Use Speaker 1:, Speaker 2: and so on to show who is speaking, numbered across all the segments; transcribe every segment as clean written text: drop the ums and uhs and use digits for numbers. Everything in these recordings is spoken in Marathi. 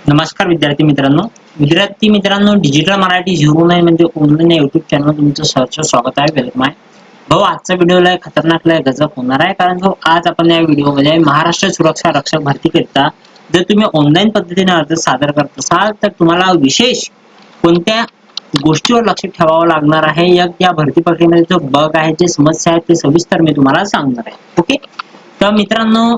Speaker 1: नमस्कार विद्यार्थी मित्रांनो डिजिटल मराठी 09 म्हणजे ऑनलाईन युट्यूब चॅनल तुमचं सहर्ष स्वागत आहे. वेलकम आहे भाऊ. आजचा व्हिडिओ लय खतरनाक लय गजब होणार आहे, कारण भाऊ आज आपण या व्हिडिओमध्ये महाराष्ट्र सुरक्षा रक्षक भरती करता जर तुम्ही ऑनलाईन पद्धतीने अर्ज सादर करत असाल तर तुम्हाला विशेष कोणत्या गोष्टीवर लक्ष ठेवावं लागणार आहे, या भरती प्रक्रियेमध्ये जो बग आहे, जे समस्या आहेत ते सविस्तर मी तुम्हाला सांगणार आहे. ओके, तर मित्रांनो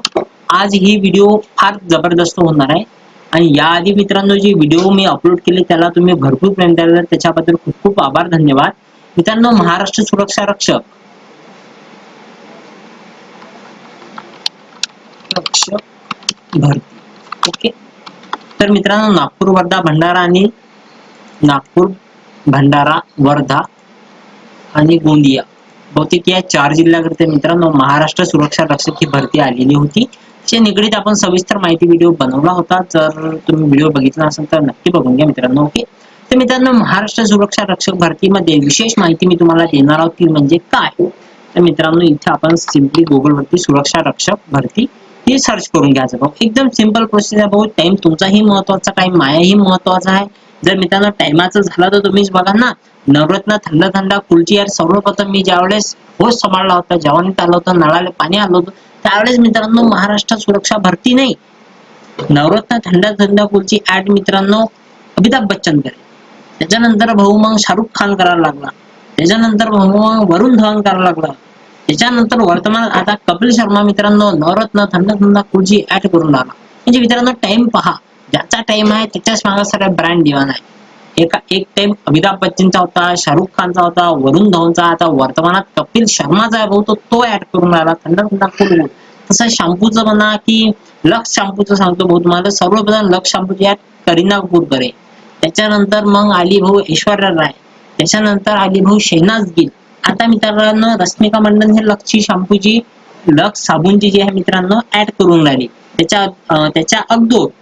Speaker 1: आज ही व्हिडिओ फार जबरदस्त होणार आहे. आणि याआधी मित्रांनो जी व्हिडिओ मी अपलोड केले त्याला तुम्ही भरपूर प्रेम द्याल, त्याच्याबद्दल खूप खूप आभार, धन्यवाद. मित्रांनो महाराष्ट्र सुरक्षा रक्षक भरती, ओके. तर मित्रांनो नागपूर, वर्धा, भंडारा आणि नागपूर, भंडारा, वर्धा आणि गोंदिया बहुतेक या 4 जिल्ह्याकरिता मित्रांनो महाराष्ट्र सुरक्षा रक्षक ही भरती आलेली होती. च्या निगडीत आपण सविस्तर माहिती व्हिडिओ बनवला होता. जर तुम्ही व्हिडिओ बघितला असेल तर नक्की बघून घ्या मित्रांनो. ओके, तर मित्रांनो महाराष्ट्र सुरक्षा रक्षक भरतीमध्ये विशेष माहिती मी तुम्हाला देणार आहोत ती म्हणजे काय. तर मित्रांनो इथे आपण सिम्पली गुगल वरती सुरक्षा रक्षक भरती हे सर्च करून घ्यायचं भाऊ. एकदम सिंपल प्रोसेस आहे भाऊ. टाइम तुमचाही महत्वाचा, टाइम मायाही महत्वाचा आहे. जर मित्रांनो टाइमाचं झालं तर तुम्हीच बघा ना, नवरत्न थंड थंड कुलची यार सर्वप्रथम मी ज्यावेळेस होस्ट सांभाळला होता, जेवणात आलं होतं, नळाला पाणी आलं होतं, त्यावेळेस मित्रांनो महाराष्ट्र सुरक्षा भरती नाही, नवरत्न थंड थंड कुलची ऍड मित्रांनो अमिताभ बच्चन करे. त्याच्यानंतर भाऊ मग शाहरुख खान करायला लागला, त्याच्यानंतर भाऊ मग वरुण धवन करायला लागला, त्याच्यानंतर वर्तमान आता कपिल शर्मा मित्रांनो नवरत्न थंड थंड कुलची ऍड करून लागला. म्हणजे मित्रांनो टाइम पहा, ज्याचा टाइम आहे त्याच्याच मागे सगळ्या ब्रँड दिवाना आहे. एक टाइम अमिताभ बच्चनचा होता, शाहरुख खानचा होता, वरुण धवनचा, आता वर्तमानात कपिल शर्माचा आहे भाऊ, तो ऍड करून राहिला थंड थंड कूल. तसं शॅम्पूचं म्हणा की लक्स शॅम्पूचं सांगतो भाऊ तुम्हाला, सर्वप्रथम लक्स शॅम्पूची ऍड करीना कपूर करे. त्याच्यानंतर मग आली भाऊ ऐश्वर्या राय, त्याच्यानंतर आली भाऊ शहनाज गिल. आता मित्रांनो रश्मिका मंडन हे लक्सची शॅम्पूची लक्स साबूनची जी आहे मित्रांनो ऍड करून राहिली. त्याच्या अगोदर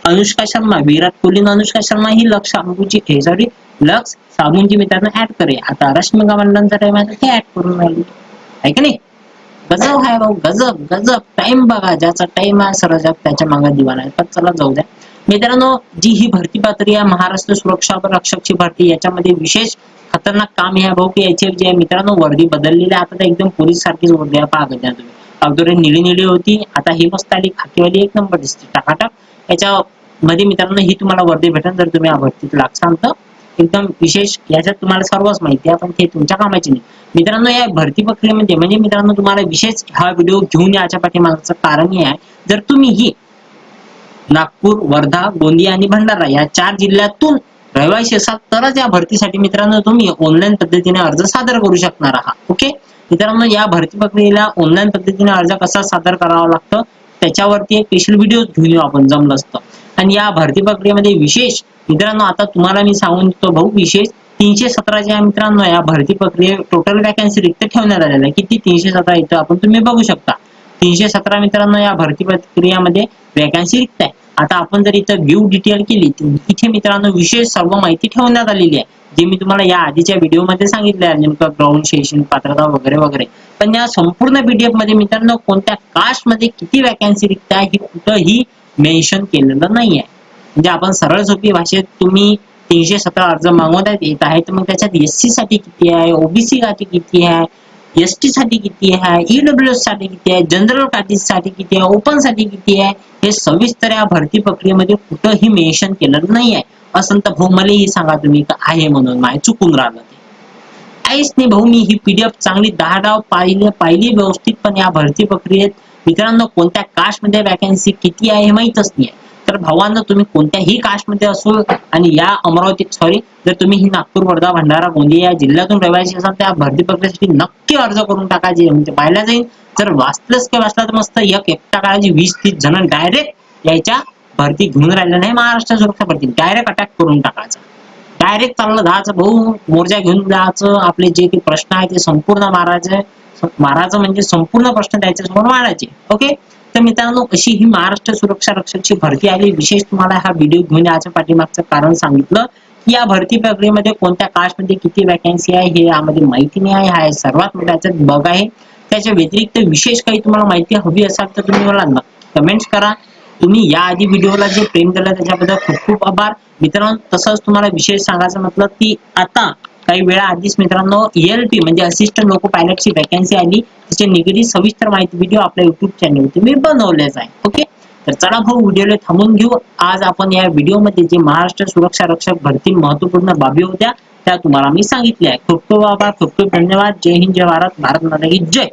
Speaker 1: अनुष्का शर्मा, विराट कोहली अनुष्का शर्मा ही लक्स शॅम्पूची सॉरी लक्स साबूनची मित्रांनो ऍड करे. आता रश्मिका मंडनचा टाइम आहे ते ऍड करून राहिली आहे की नाही. गजब आहे भाऊ, गजब गजब. टाइम बघा, ज्याचा टाइम आहे सरळ जग त्याच्या मागे दिवाना आहे. पण चला जाऊ द्या मित्रांनो. जी ही भरती प्रक्रिया महाराष्ट्र सुरक्षा रक्षकची भरती, याच्यामध्ये विशेष खतरनाक काम हे भाऊ की याचे जे मित्रांनो वर्दी बदललेली आता तर एकदम पोलीस सारखीच वर्दी आहे. पहा तुम्ही अगोदर निळी निळी होती, आता ही मस्त आली खाकीवाली, एक नंबर दिसते टाकाटाक. याच्या मध्ये मित्रांनो ही तुम्हाला वर्दी भेटेल जर तुम्ही या भरतीत लागसाल तर. एकदम विशेष, याच्यात तुम्हाला सर्वच माहिती आहे पण ते तुमच्या कामाची नाही मित्रांनो. या भरती प्रक्रियेमध्ये म्हणजे मित्रांनो तुम्हाला विशेष हा व्हिडिओ घेऊन याच्या पाठीमागचं कारण हे आहे, जर तुम्ही ही नागपूर, वर्धा, गोंदिया आणि भंडारा या 4 जिल्ह्यातून रहिवासी असाल तरच या भरतीसाठी मित्रांनो तुम्ही ऑनलाईन पद्धतीने अर्ज सादर करू शकणार आहात. ओके मित्रांनो, या भरती प्रक्रियेला ऑनलाईन पद्धतीने अर्ज कसा सादर करावा लागतं त्याच्यावरती एक स्पेशल व्हिडिओ घेऊन येऊ आपण जमलं असतं. आणि या भरती प्रक्रियेमध्ये विशेष मित्रांनो आता तुम्हाला मी सांगून देतो भाऊ, विशेष 317 जे आहे मित्रांनो या भरती प्रक्रियेत टोटल वॅकन्सी रिक्त ठेवण्यात आलेल्या आहे. किती 317 इथं आपण तुम्ही बघू शकता. 317 मित्रांनो या भरती प्रक्रियेमध्ये वॅकन्सी रिक्त आहे. आता आपण जर इथं व्ह्यू डिटेल केली तर इथे मित्रांनो विशेष सर्व माहिती ठेवण्यात आलेली आहे, जे मी तुम्हाला या आधीच्या व्हिडिओमध्ये सांगितले आहे, नेमकं ग्राउंड सेशन, पात्रता वगैरे वगैरे. पण या संपूर्ण पीडीएफ मध्ये मित्रांनो कोणत्या कास्ट मध्ये किती वॅकन्सी रिक्त आहे हे कुठंही मेन्शन केलेलं नाही आहे. म्हणजे आपण सरळ सोपी भाषेत तुम्ही 317 अर्ज मागवण्यात येत आहे तर मग त्याच्यात एससी साठी किती आहे, ओबीसी साठी किती आहे, एसटी साठी किती आहे, ईडब्ल्यूएस साठी किती आहे, जनरल साठी किती आहे, ओपन साठी किती आहे, हे सविस्तर या भरती प्रक्रियेमध्ये कुठंही मेन्शन केलेलं नाही आहे. असं तर भाऊ मलाही सांगा तुम्ही का आहे म्हणून माय चुकून राहिलं ते काहीच नाही भाऊ. मी ही पीडीएफ चांगली 10 पाहिली व्यवस्थितपणे. या भरती प्रक्रियेत मित्रांनो कोणत्या कास्ट मध्ये वॅकन्सी किती आहे हे माहितच नाही. तर भावांनो तुम्ही कोणत्याही कास्ट मध्ये असो आणि या अमरावती सॉरी जर तुम्ही ही नागपूर, वर्धा, भंडारा, गोंदिया या जिल्ह्यातून रहिवासी असाल तर या भरती प्रक्रियेसाठी नक्की अर्ज करून टाकायचे. म्हणजे पाहिला जाईल जर वाचलंच काय वाचला तर मस्त एकटा काळाची 20-30 जण डायरेक्ट यायच्या भरती घेऊन राहिलं नाही. महाराष्ट्र सुरक्षा भरती डायरेक्ट अटॅक करून टाकायचं, डायरेक्ट चाललं जायचं भाऊ, मोर्चा घेऊन जायचं, आपले जे काही प्रश्न आहे ते संपूर्ण मारायचं म्हणजे संपूर्ण प्रश्न त्याच्या समोर मांडायचे. ओके, तर मित्रांनो अशी ही महाराष्ट्र सुरक्षा रक्षकची भरती आली. विशेष तुम्हाला हा व्हिडिओ घेऊन याच्या पाठीमागचं कारण सांगितलं की या भरती प्रक्रियेमध्ये कोणत्या कास्ट मध्ये किती वॅकन्सी आहे हे यामध्ये माहिती नाही आहे. हा सर्वात मोठा बग आहे. त्याच्या व्यतिरिक्त विशेष काही तुम्हाला माहिती हवी असेल तर तुम्ही मला कमेंट्स करा. तुम्ही या आधी व्हिडिओला जे प्रेम दिलं त्याच्याबद्दल खूप खूप आभार मित्रांनो. तसंच तुम्हाला विशेष सांगायचं म्हटलं की आता काही वेळा आधीच मित्रांनो ELT म्हणजे असिस्टंट लोको पायलटची वॅकन्सी आली, त्याची निगडीत सविस्तर माहिती व्हिडिओ आपल्या युट्यूब चॅनलवरती मी बनवलेच आहे. ओके, तर चला भाऊ व्हिडिओला थांबून घेऊ. आज आपण या व्हिडिओमध्ये जे महाराष्ट्र सुरक्षा रक्षक भरती महत्वपूर्ण बाबी होत्या त्या तुम्हाला मी सांगितल्या आहे. खूप खूप आभार, खूप खूप धन्यवाद. जय हिंद, जय भारत, भारत माता की जय.